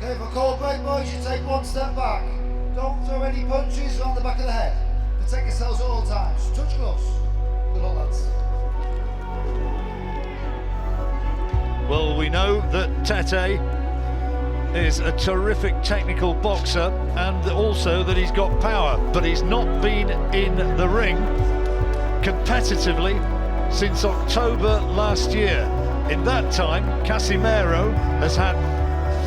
Okay, for cold break, boys, you take one step back. Don't throw any punches around the back of the head. Protect yourselves at all times. Touch gloves. Good luck, lads. Well, we know that Tete is a terrific technical boxer and also that he's got power, but he's not been in the ring competitively since October last year. In that time, Casimero has had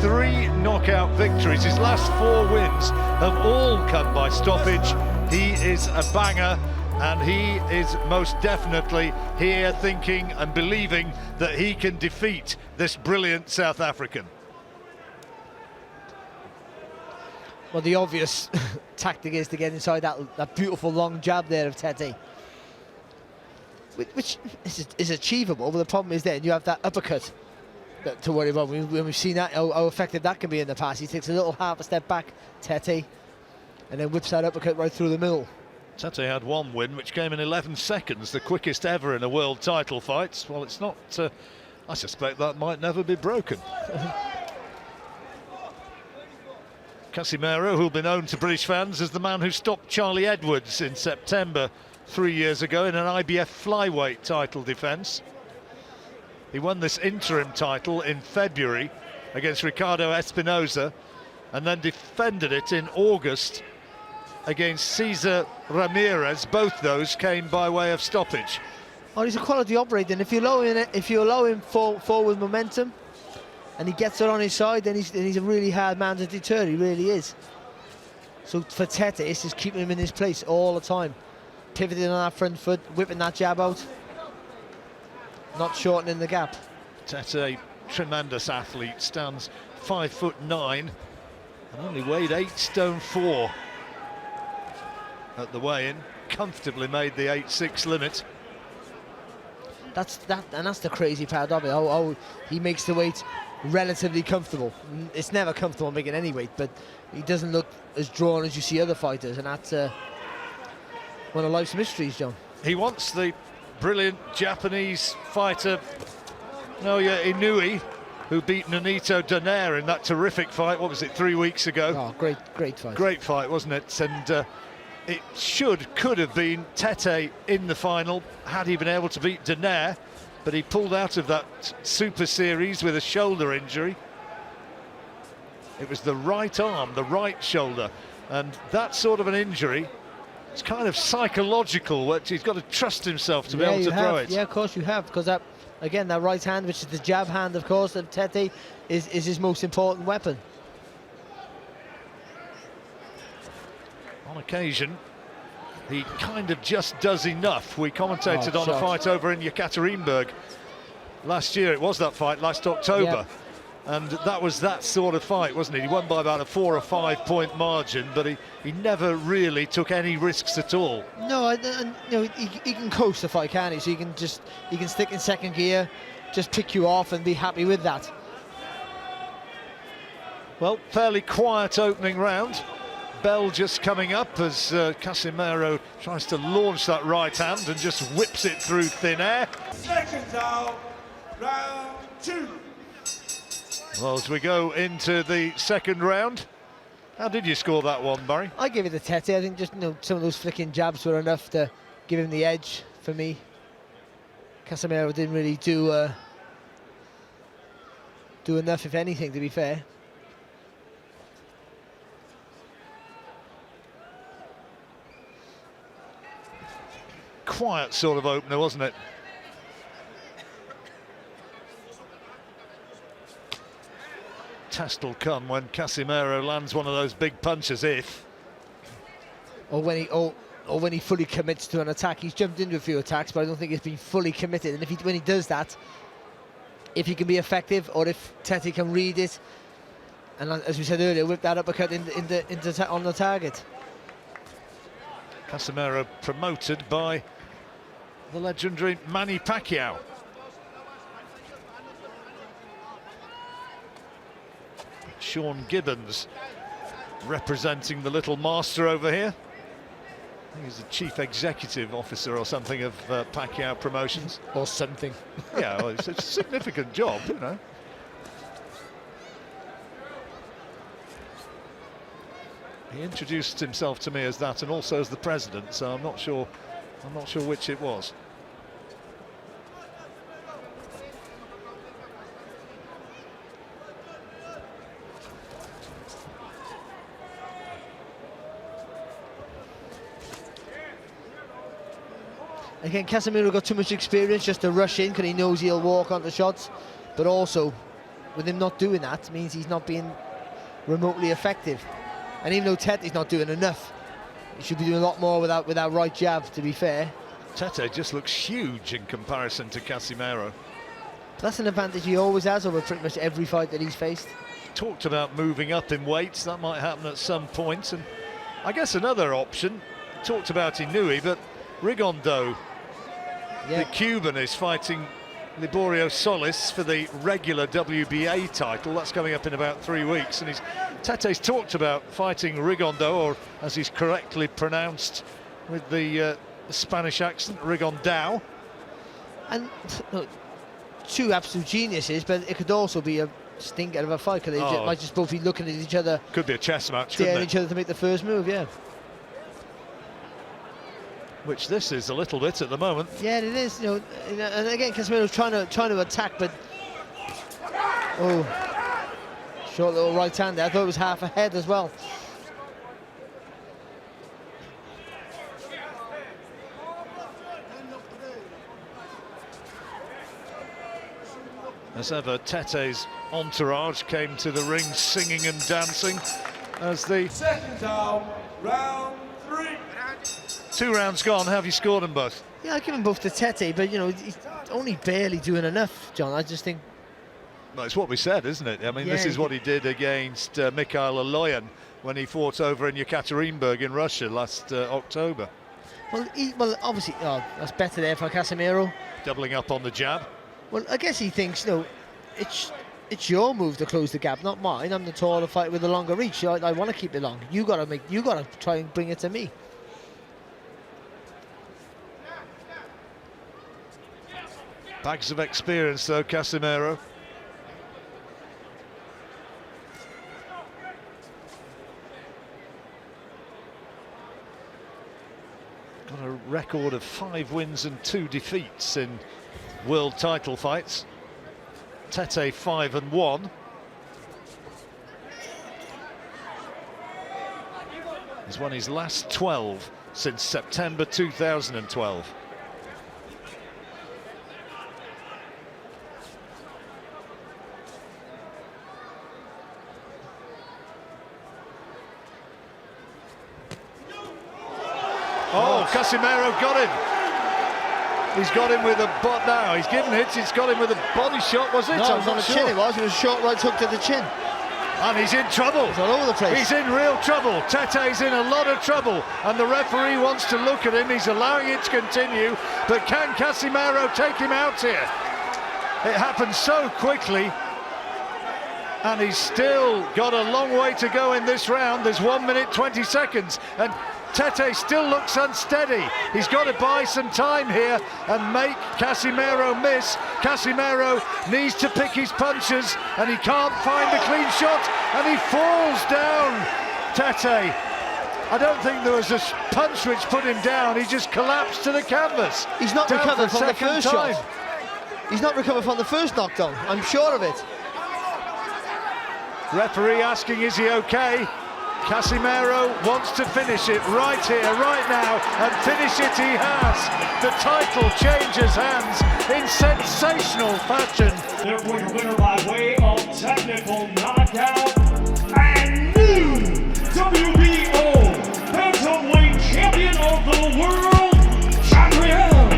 3 knockout victories. His last 4 wins have all come by stoppage. He is a banger, and he is most definitely here thinking and believing that he can defeat this brilliant South African. Well, the obvious tactic is to get inside that beautiful long jab there of Tete, which is achievable, but the problem is then you have that uppercut to worry about. When we've seen that, how effective that can be in the past. He takes a little half a step back, Tete, and then whips that uppercut right through the middle. Tete had 1 win, which came in 11 seconds, the quickest ever in a world title fight. Well, it's not, I suspect that might never be broken. Casimero, who'll be known to British fans as the man who stopped Charlie Edwards in September 3 years ago in an IBF flyweight title defence. He won this interim title in February against Ricardo Espinosa and then defended it in August against Cesar Ramirez. Both those came by way of stoppage. Oh, he's a quality operator, and if you allow him forward momentum and he gets it on his side, then he's a really hard man to deter. He really is. So for Tete, it's just keeping him in his place all the time, pivoting on that front foot, whipping that jab out, not shortening the gap. Tete, tremendous athlete, stands 5'9" and only weighed 8 stone 4 at the weigh-in. Comfortably made the 8'6" limit. That's the crazy part of it. How he makes the weight relatively comfortable. It's never comfortable making any weight, but he doesn't look as drawn as you see other fighters, and that's one of life's mysteries, John. He wants the brilliant Japanese fighter Naoya Inoue, who beat Nonito Donaire in that terrific fight. What was it, 3 weeks ago? Oh, great fight. Great fight, wasn't it? And it could have been Tete in the final had he been able to beat Donaire, but he pulled out of that Super Series with a shoulder injury. It was the right arm, the right shoulder, and that sort of an injury, it's kind of psychological. He's got to trust himself to be able to throw it. Yeah, of course you have, because that, again, that right hand, which is the jab hand, of course, of Tete, is his most important weapon. On occasion, he kind of just does enough. We commentated on a fight over in Yekaterinburg last year. It was that fight last October. And that was that sort of fight, wasn't it? He won by about a 4 or 5 point margin, but he never really took any risks at all. No, he can coast the fight, can't he? So he can stick in second gear, just pick you off and be happy with that. Well, fairly quiet opening round. Bell just coming up as Casimero tries to launch that right hand and just whips it through thin air. Seconds out, round 2. Well, as we go into the second round, how did you score that one, Barry? I give it to Tete. I think just some of those flicking jabs were enough to give him the edge for me. Casimero didn't really do enough, if anything, to be fair. Quiet sort of opener, wasn't it? Test will come when Casimero lands one of those big punches, or when he fully commits to an attack. He's jumped into a few attacks, but I don't think he's been fully committed. And when he does that, if he can be effective, or if Tete can read it, and as we said earlier, whip that uppercut on the target. Casimero promoted by the legendary Manny Pacquiao. Sean Gibbons representing the little master over here. He's the chief executive officer or something of Pacquiao Promotions. Or something. Yeah, well, it's a significant job, you know. He introduced himself to me as that, and also as the president, so I'm not sure which it was. Again, Casimero got too much experience just to rush in because he knows he'll walk onto shots, but also with him not doing that means he's not being remotely effective. And even though Tete's not doing enough, he should be doing a lot more with that right jab, to be fair. Tete just looks huge in comparison to Casimero. That's an advantage he always has over pretty much every fight that he's faced. Talked about moving up in weights, that might happen at some point, and I guess another option, talked about Inui, but Rigondeaux, the Cuban, is fighting Liborio Solis for the regular WBA title. That's coming up in about 3 weeks, and Tete's talked about fighting Rigondeaux, or as he's correctly pronounced with the Spanish accent, Rigondeaux. And look, two absolute geniuses, but it could also be a stinker of a fight, because they might just both be looking at each other. Could be a chess match, daring couldn't it? each other to make the first move, yeah. Which this is a little bit at the moment. Yeah, it is. You know, and again, Casimero's trying to attack, but short little right hand there. I thought it was half a head as well. As ever, Tete's entourage came to the ring singing and dancing as the Second down, round 3. 2 rounds gone. How have you scored them both? Yeah, I give them both to Tete, but you know, he's only barely doing enough, John. I just think. Well, it's what we said, isn't it? I mean, this is what he did against Mikhail Aloyan when he fought over in Yekaterinburg in Russia last October. Well, obviously, that's better there for Casimero. Doubling up on the jab. Well, I guess he thinks, you know, it's your move to close the gap, not mine. I'm the taller fighter with the longer reach. I want to keep it long. You gotta try and bring it to me. Bags of experience, though, Casimero. Got a record of 5 wins and 2 defeats in world title fights. Tete 5-1. He's won his last 12 since September 2012. Oh, Casimero got him. He's got him with a butt now. He's given hits. He's got him with a body shot, was it? No, it was on the chin. It was a short right hook to the chin. And he's in trouble. He's all over the place. He's in real trouble. Tete's in a lot of trouble. And the referee wants to look at him. He's allowing it to continue. But can Casimero take him out here? It happened so quickly. And he's still got a long way to go in this round. There's 1 minute 20 seconds. And Tete still looks unsteady. He's got to buy some time here and make Casimero miss. Casimero needs to pick his punches, and he can't find the clean shot, and he falls down. Tete, I don't think there was a punch which put him down. He just collapsed to the canvas. He's not recovered from the first shot. He's not recovered from the first knockdown. I'm sure of it. Referee asking, is he okay? Casimero wants to finish it right here, right now, and finish it he has. The title changes hands in sensational fashion. Therefore, your winner by way of technical knockout and new WBO Bantamweight Champion of the World, Casimero.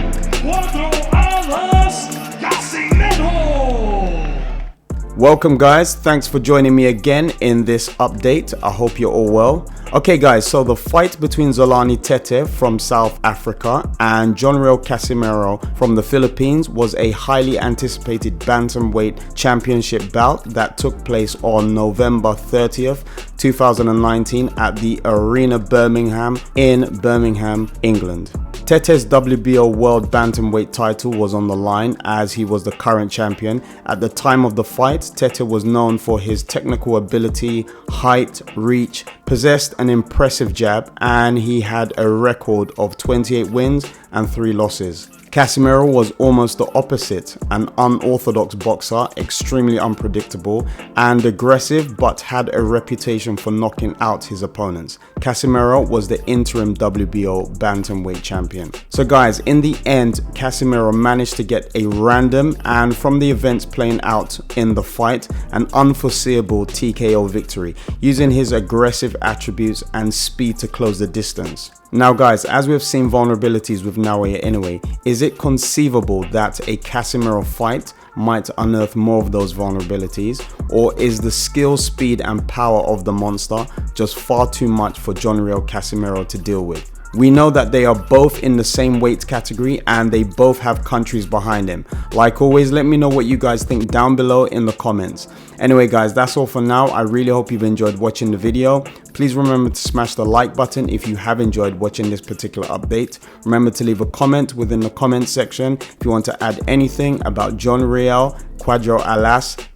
Welcome guys, thanks for joining me again in this update. I hope you're all well. Okay guys, so the fight between Zolani Tete from South Africa and RIEL Casimero from the Philippines was a highly anticipated bantamweight championship bout that took place on November 30th, 2019 at the Arena Birmingham in Birmingham, England. Tete's WBO World Bantamweight title was on the line as he was the current champion. At the time of the fight, Tete was known for his technical ability, height, reach, possessed an impressive jab, and he had a record of 28 wins and 3 losses. Casimero was almost the opposite, an unorthodox boxer, extremely unpredictable and aggressive, but had a reputation for knocking out his opponents. Casimero was the interim WBO Bantamweight champion. So guys, in the end, Casimero managed to get a random and, from the events playing out in the fight, an unforeseeable TKO victory, using his aggressive attributes and speed to close the distance. Now guys, as we've seen vulnerabilities with Naoya Inoue, is it conceivable that a Casimero fight might unearth more of those vulnerabilities? Or is the skill, speed and power of the monster just far too much for RIEL Casimero to deal with? We know that they are both in the same weight category and they both have countries behind him. Like always, let me know what you guys think down below in the comments. Anyway guys, that's all for now. I really hope you've enjoyed watching the video. Please remember to smash the like button if you have enjoyed watching this particular update. Remember to leave a comment within the comment section if you want to add anything about RIEL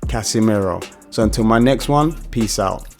Casimero. So until my next one, peace out.